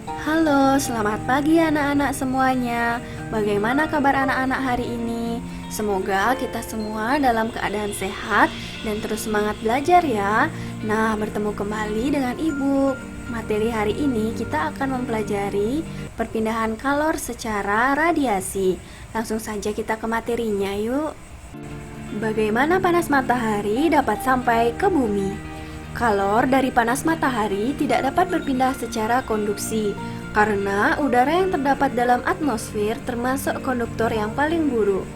Halo, selamat pagi anak-anak semuanya. Bagaimana kabar anak-anak hari ini? Semoga kita semua dalam keadaan sehat dan terus semangat belajar ya. Nah, bertemu kembali dengan Ibu. Materi hari ini kita akan mempelajari perpindahan kalor secara radiasi. Langsung saja kita ke materinya yuk. Bagaimana panas matahari dapat sampai ke bumi? Kalor dari panas matahari tidak dapat berpindah secara konduksi karena udara yang terdapat dalam atmosfer termasuk konduktor yang paling buruk.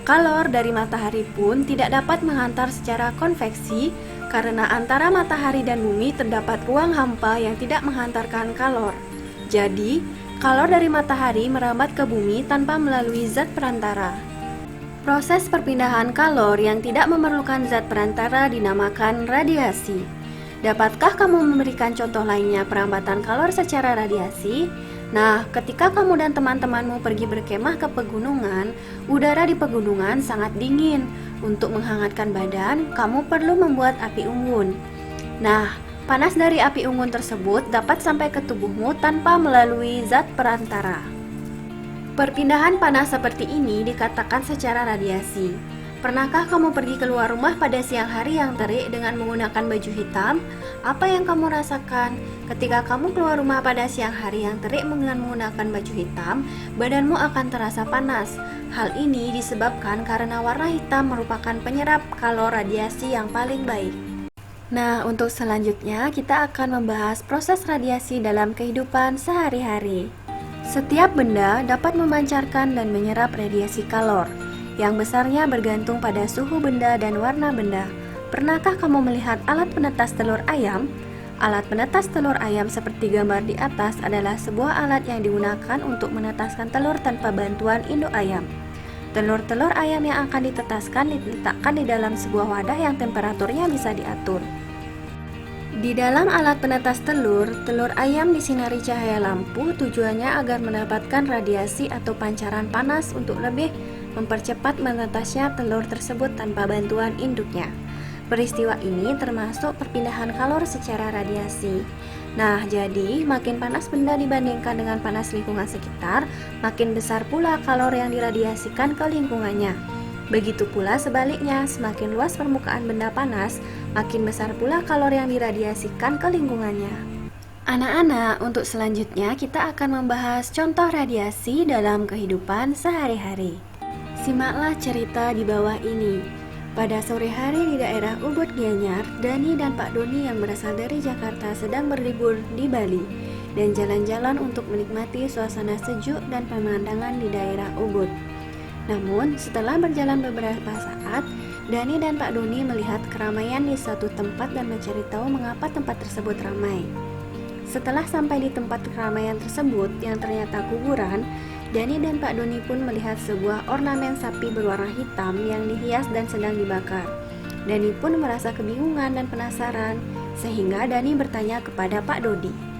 Kalor dari matahari pun tidak dapat menghantar secara konveksi karena antara matahari dan bumi terdapat ruang hampa yang tidak menghantarkan kalor. Jadi, kalor dari matahari merambat ke bumi tanpa melalui zat perantara. Proses perpindahan kalor yang tidak memerlukan zat perantara dinamakan radiasi. Dapatkah kamu memberikan contoh lainnya perambatan kalor secara radiasi? Nah, ketika kamu dan teman-temanmu pergi berkemah ke pegunungan, udara di pegunungan sangat dingin. Untuk menghangatkan badan, kamu perlu membuat api unggun. Nah, panas dari api unggun tersebut dapat sampai ke tubuhmu tanpa melalui zat perantara. Perpindahan panas seperti ini dikatakan secara radiasi. Pernahkah kamu pergi keluar rumah pada siang hari yang terik dengan menggunakan baju hitam? Apa yang kamu rasakan? Ketika kamu keluar rumah pada siang hari yang terik dengan menggunakan baju hitam, badanmu akan terasa panas. Hal ini disebabkan karena warna hitam merupakan penyerap kalor radiasi yang paling baik. Nah, untuk selanjutnya kita akan membahas proses radiasi dalam kehidupan sehari-hari. Setiap benda dapat memancarkan dan menyerap radiasi kalor, yang besarnya bergantung pada suhu benda dan warna benda. Pernahkah kamu melihat alat penetas telur ayam? Alat penetas telur ayam seperti gambar di atas adalah sebuah alat yang digunakan untuk menetaskan telur tanpa bantuan induk ayam. Telur-telur ayam yang akan ditetaskan diletakkan di dalam sebuah wadah yang temperaturnya bisa diatur. Di dalam alat penetas telur, telur ayam disinari cahaya lampu tujuannya agar mendapatkan radiasi atau pancaran panas untuk lebih mempercepat menetasnya telur tersebut tanpa bantuan induknya. Peristiwa ini termasuk perpindahan kalor secara radiasi. Nah, jadi makin panas benda dibandingkan dengan panas lingkungan sekitar, makin besar pula kalor yang diradiasikan ke lingkungannya. Begitu pula sebaliknya, semakin luas permukaan benda panas, makin besar pula kalor yang diradiasikan ke lingkungannya. Anak-anak, untuk selanjutnya kita akan membahas contoh radiasi dalam kehidupan sehari-hari. Simaklah cerita di bawah ini. Pada sore hari di daerah Ubud Gianyar, Dani dan Pak Doni yang berasal dari Jakarta sedang berlibur di Bali dan jalan-jalan untuk menikmati suasana sejuk dan pemandangan di daerah Ubud. Namun, setelah berjalan beberapa saat, Dani dan Pak Doni melihat keramaian di suatu tempat dan mencari tahu mengapa tempat tersebut ramai. Setelah sampai di tempat keramaian tersebut yang ternyata kuburan, Dani dan Pak Doni pun melihat sebuah ornamen sapi berwarna hitam yang dihias dan sedang dibakar. Dani pun merasa kebingungan dan penasaran, sehingga Dani bertanya kepada Pak Dodi.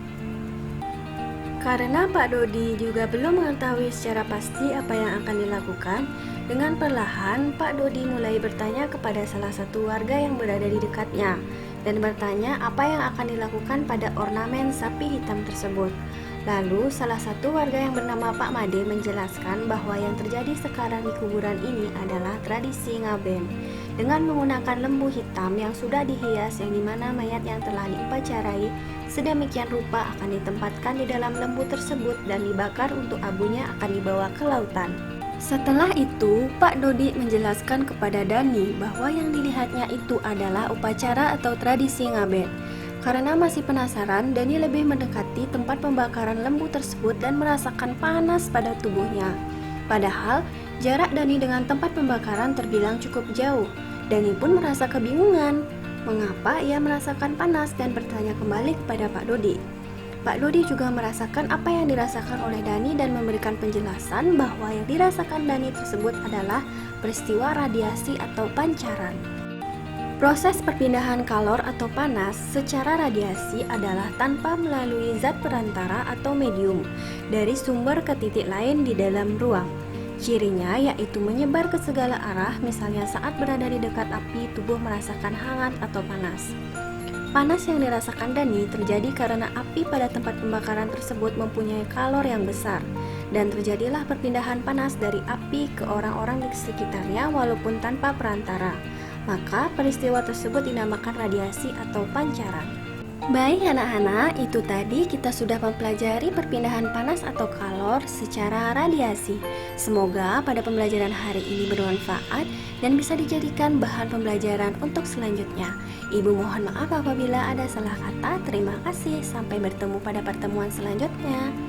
Karena Pak Dodi juga belum mengetahui secara pasti apa yang akan dilakukan, dengan perlahan Pak Dodi mulai bertanya kepada salah satu warga yang berada di dekatnya, dan bertanya apa yang akan dilakukan pada ornamen sapi hitam tersebut. Lalu salah satu warga yang bernama Pak Made menjelaskan bahwa yang terjadi sekarang di kuburan ini adalah tradisi ngaben dengan menggunakan lembu hitam yang sudah dihias, yang dimana mayat yang telah diupacarai sedemikian rupa akan ditempatkan di dalam lembu tersebut dan dibakar untuk abunya akan dibawa ke lautan. Setelah itu, Pak Dodi menjelaskan kepada Dani bahwa yang dilihatnya itu adalah upacara atau tradisi ngaben. Karena masih penasaran, Dani lebih mendekati tempat pembakaran lembu tersebut dan merasakan panas pada tubuhnya. Padahal, jarak Dani dengan tempat pembakaran terbilang cukup jauh. Dani pun merasa kebingungan mengapa ia merasakan panas dan bertanya kembali kepada Pak Dodi. Pak Dodi juga merasakan apa yang dirasakan oleh Dani dan memberikan penjelasan bahwa yang dirasakan Dani tersebut adalah peristiwa radiasi atau pancaran. Proses perpindahan kalor atau panas secara radiasi adalah tanpa melalui zat perantara atau medium dari sumber ke titik lain di dalam ruang. Cirinya yaitu menyebar ke segala arah, misalnya saat berada di dekat api, tubuh merasakan hangat atau panas. Panas yang dirasakan Dani terjadi karena api pada tempat pembakaran tersebut mempunyai kalor yang besar, dan terjadilah perpindahan panas dari api ke orang-orang di sekitarnya walaupun tanpa perantara. Maka peristiwa tersebut dinamakan radiasi atau pancaran. Baik anak-anak, itu tadi kita sudah mempelajari perpindahan panas atau kalor secara radiasi. Semoga pada pembelajaran hari ini bermanfaat dan bisa dijadikan bahan pembelajaran untuk selanjutnya. Ibu mohon maaf apabila ada salah kata. Terima kasih, sampai bertemu pada pertemuan selanjutnya.